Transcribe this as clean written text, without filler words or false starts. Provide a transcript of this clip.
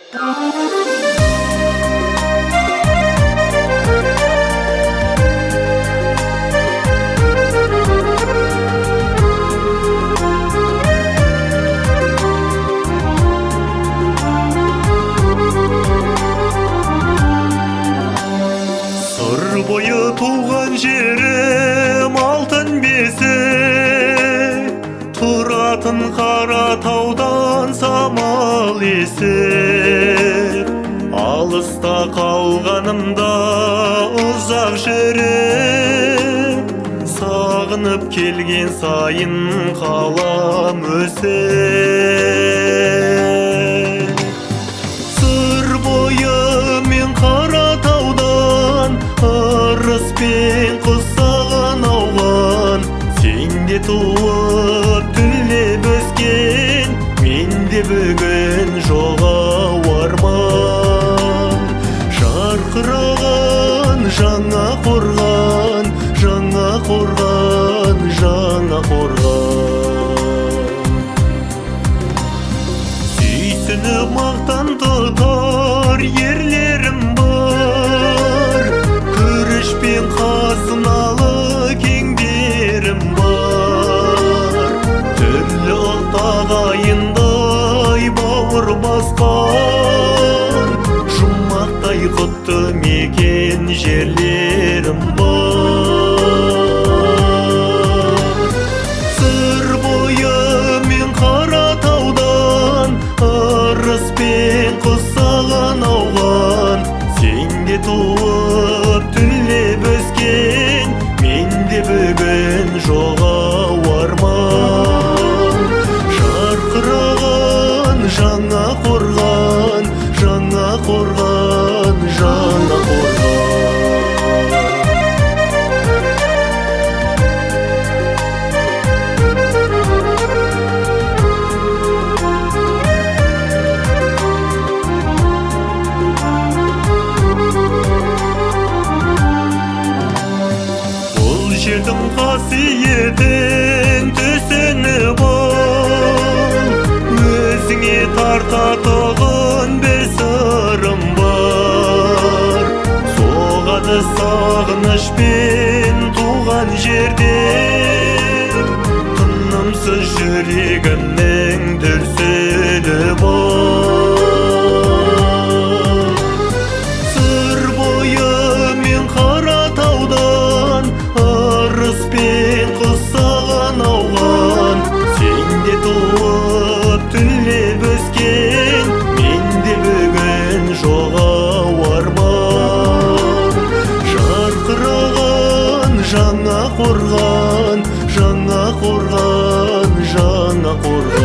Sır boyu tuğan jerim altın besi, turатын қара таудан самал есіп. Алыста қалғанымда ұзақ жүріп, сағынып келген сайын қалам өсіп. Сыр бойы мен қара таудан ырыспен құсаған ауған, сенде туып түлеп өскен, менде бүгін жоғау арман. Жарқыраған жаңа қорған, жаңа қорған, жаңа қорған. Сүйсініп мақтан тұтар ерлерім бар, күрішпен қазыналы кеңдерім бар. Түрлі ұлт ағайындай бауыр басқан, жұмақтай құтты мекен жерлерім бар. Сыр бойы мен қара таудан ырыспен құсаған ауған, сенде туып түлеп өскен, менде бүгін жоғау арман. Жарқыраған жаңа қорған, жаңа қорған, жаңа қорған. Бұл жердің қасиетін түсініп ал, өзіңе тартатұғын бір сырым бар. Соғады сағынышпен туған жерден, тынымсыз жүрегімнің дүрсілі бар. Сыр бойы мен қара таудан ырыспен құсаған ауған, сенде туып түлеп өскен, менде бүгін жоғау арман. Жарқыраған жаңа қорған, жаңа қорған, жаңа қорған.